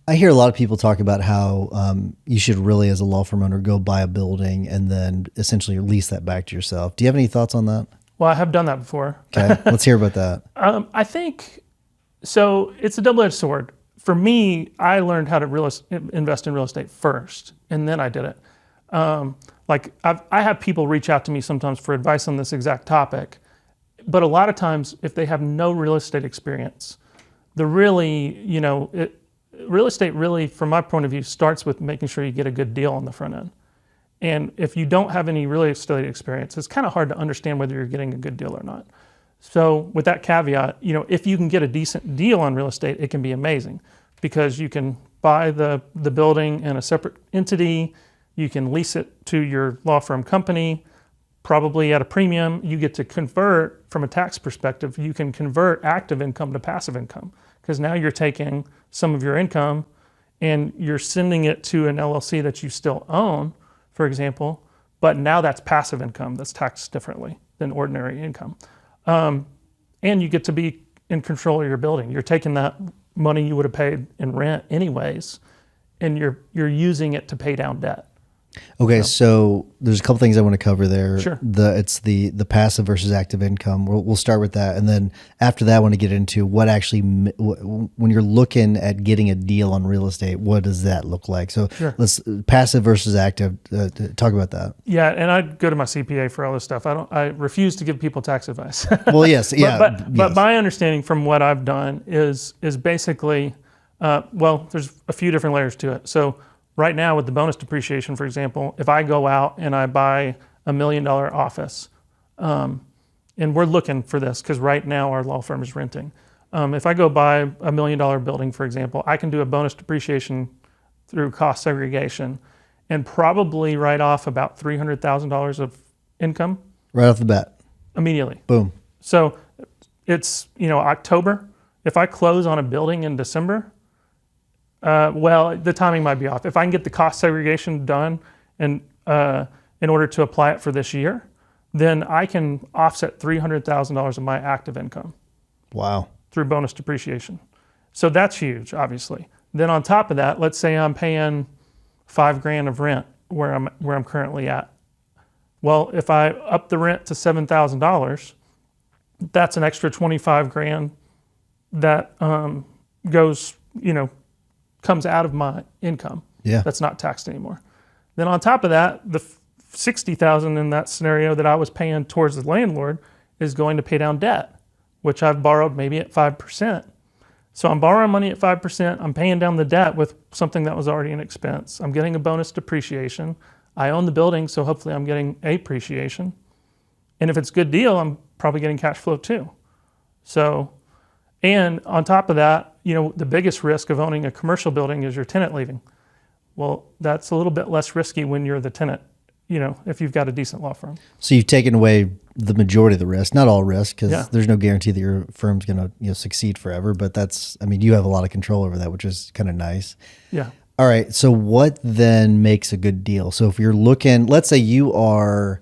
I hear a lot of people talk about how you should really, as a law firm owner, go buy a building and then essentially lease that back to yourself. Do you have any thoughts on that? Well, I have done that before. Okay, let's hear about that. I think so. It's a double-edged sword. For me, I learned how to invest in real estate first, and then I did it. I have people reach out to me sometimes for advice on this exact topic, but a lot of times, if they have no real estate experience, real estate really, from my point of view, starts with making sure you get a good deal on the front end. And if you don't have any real estate experience, it's kind of hard to understand whether you're getting a good deal or not. So with that caveat, if you can get a decent deal on real estate, it can be amazing because you can buy the building in a separate entity. You can lease it to your law firm company, probably at a premium. You get to convert, from a tax perspective, you can convert active income to passive income because now you're taking some of your income and you're sending it to an LLC that you still own, for example, but now that's passive income that's taxed differently than ordinary income. And you get to be in control of your building. You're taking that money you would have paid in rent anyways, and you're using it to pay down debt. Okay, so there's a couple things I want to cover there. Sure. It's the passive versus active income. We'll start with that, and then after that, I want to get into what actually, when you're looking at getting a deal on real estate, what does that look like? So Sure. let's passive versus active. Talk about that. Yeah, and I go to my CPA for all this stuff. I refuse to give people tax advice. Well, yes, yeah, but my understanding from what I've done is basically, there's a few different layers to it. So right now with the bonus depreciation, for example, if I go out and I buy $1 million office, and we're looking for this because right now our law firm is renting. If I go buy $1 million building, for example, I can do a bonus depreciation through cost segregation and probably write off about $300,000 of income. Right off the bat. Immediately. Boom. So it's, October. If I close on a building in December, the timing might be off. If I can get the cost segregation done and in order to apply it for this year, then I can offset $300,000 of my active income. Wow. Through bonus depreciation. So that's huge, obviously. Then on top of that, let's say I'm paying $5,000 of rent where I'm currently at. Well, if I up the rent to $7,000, that's an extra $25,000 that goes, comes out of my income. Yeah. That's not taxed anymore. Then on top of that, the $60,000 in that scenario that I was paying towards the landlord is going to pay down debt, which I've borrowed maybe at 5%. So I'm borrowing money at 5%. I'm paying down the debt with something that was already an expense. I'm getting a bonus depreciation. I own the building, so hopefully I'm getting appreciation. And if it's a good deal, I'm probably getting cash flow too. So, and on top of that, the biggest risk of owning a commercial building is your tenant leaving. Well, that's a little bit less risky when you're the tenant, if you've got a decent law firm. So you've taken away the majority of the risk, not all risk, because Yeah. there's no guarantee that your firm's going to succeed forever. But you have a lot of control over that, which is kind of nice. Yeah. All right. So what then makes a good deal? So if you're looking, let's say you are,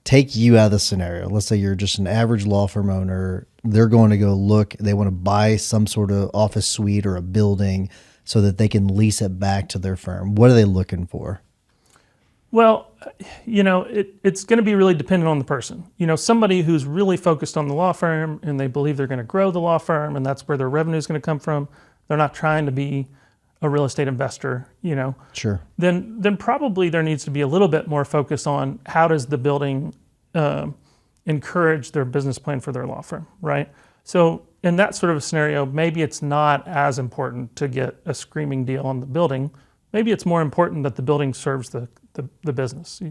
take you out of the scenario. Let's say you're just an average law firm owner. They're going to go look, they want to buy some sort of office suite or a building so that they can lease it back to their firm. What are they looking for? Well, it's going to be really dependent on the person. Somebody who's really focused on the law firm and they believe they're going to grow the law firm and that's where their revenue is going to come from. They're not trying to be a real estate investor, Sure. Then probably there needs to be a little bit more focus on how does the building encourage their business plan for their law firm, right? So in that sort of a scenario, maybe it's not as important to get a screaming deal on the building. Maybe it's more important that the building serves the business.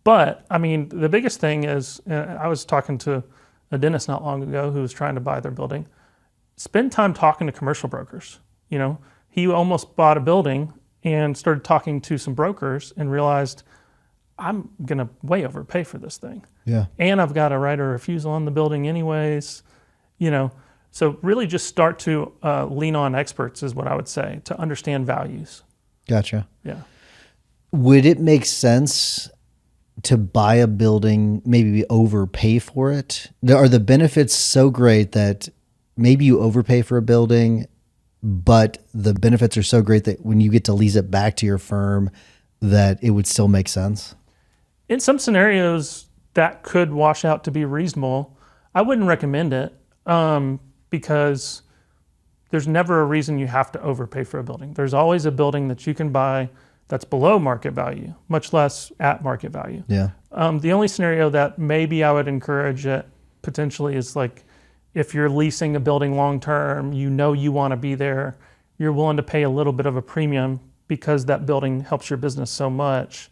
But the biggest thing is, I was talking to a dentist not long ago who was trying to buy their building. Spend time talking to commercial brokers. He almost bought a building and started talking to some brokers and realized I'm going to way overpay for this thing. Yeah. And I've got a right of refusal on the building anyways, So really just start to lean on experts is what I would say to understand values. Gotcha. Yeah. Would it make sense to buy a building, maybe overpay for it? Are the benefits so great that maybe you overpay for a building, but the benefits are so great that when you get to lease it back to your firm, that it would still make sense? In some scenarios, that could wash out to be reasonable. I wouldn't recommend it because there's never a reason you have to overpay for a building. There's always a building that you can buy that's below market value, much less at market value. Yeah. The only scenario that maybe I would encourage it potentially is like if you're leasing a building long term, you know you want to be there, you're willing to pay a little bit of a premium because that building helps your business so much,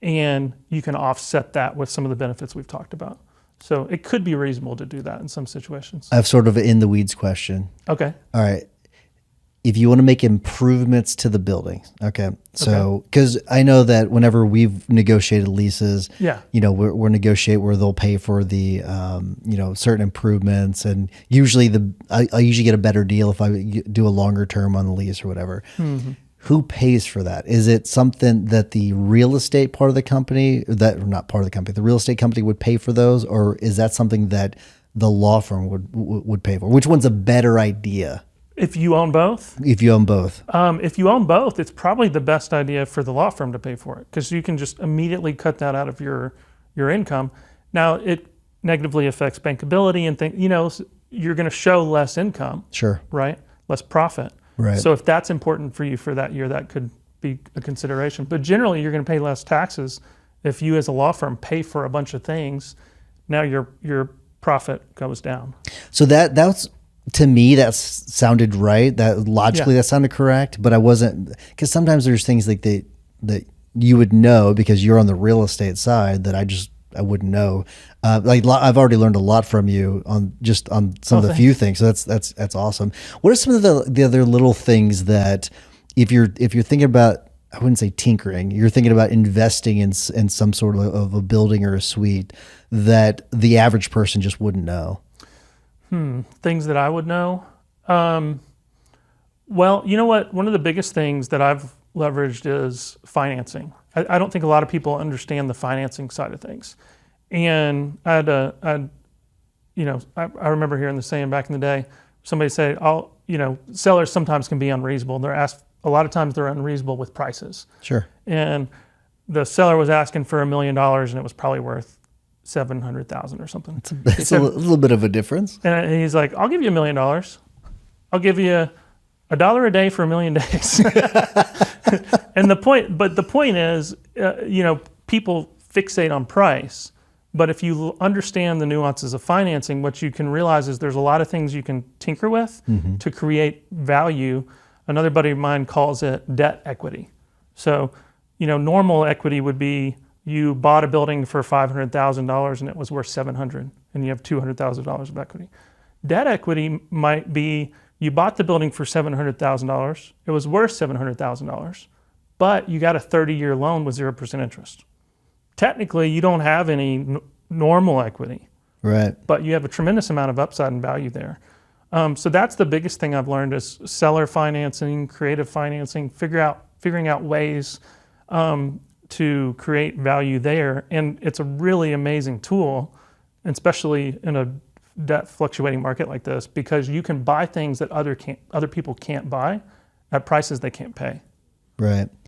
and you can offset that with some of the benefits we've talked about. So it could be reasonable to do that in some situations. I have sort of an in the weeds question. Okay. All right. If you want to make improvements to the building, okay. So, because I know that whenever we've negotiated leases, Yeah. We're negotiate where they'll pay for the, certain improvements, and usually I usually get a better deal if I do a longer term on the lease or whatever. Mm-hmm. Who pays for that? Is it something that the real estate part of the company, the real estate company would pay for those, or is that something that the law firm would pay for? Which one's a better idea? If you own both? If you own both. If you own both, it's probably the best idea for the law firm to pay for it because you can just immediately cut that out of your income. Now, it negatively affects bankability and things. You're going to show less income. Sure. Right? Less profit. Right. So if that's important for you for that year, that could be a consideration. But generally, you're going to pay less taxes if you as a law firm pay for a bunch of things. Now your profit goes down. So that's... To me, that sounded right. That logically, that sounded correct. But I wasn't, because sometimes there's things like that you would know because you're on the real estate side that I wouldn't know. I've already learned a lot from you on some of the few things. So that's awesome. What are some of the other little things that if you're thinking about, I wouldn't say tinkering, you're thinking about investing in some sort of a building or a suite that the average person just wouldn't know? Things that I would know. Well, you know what? One of the biggest things that I've leveraged is financing. I don't think a lot of people understand the financing side of things. And I remember hearing the saying back in the day, somebody say, sellers sometimes can be unreasonable. A lot of times they're unreasonable with prices. Sure. And the seller was asking for $1 million and it was probably worth $700,000 or something. It's a little bit of a difference. And he's like, I'll give you $1 million. I'll give you $1 a day for 1,000,000 days. And the point is, people fixate on price. But if you understand the nuances of financing, what you can realize is there's a lot of things you can tinker with to create value. Another buddy of mine calls it debt equity. So, normal equity would be you bought a building for $500,000 and it was worth $700,000 and you have $200,000 of equity. Debt equity might be you bought the building for $700,000, it was worth $700,000, but you got a 30-year loan with 0% interest. Technically, you don't have any normal equity, right? But you have a tremendous amount of upside and value there. So that's the biggest thing I've learned is seller financing, creative financing, figuring out ways to create value there. And it's a really amazing tool, especially in a debt fluctuating market like this, because you can buy things that other people can't buy at prices they can't pay. Right.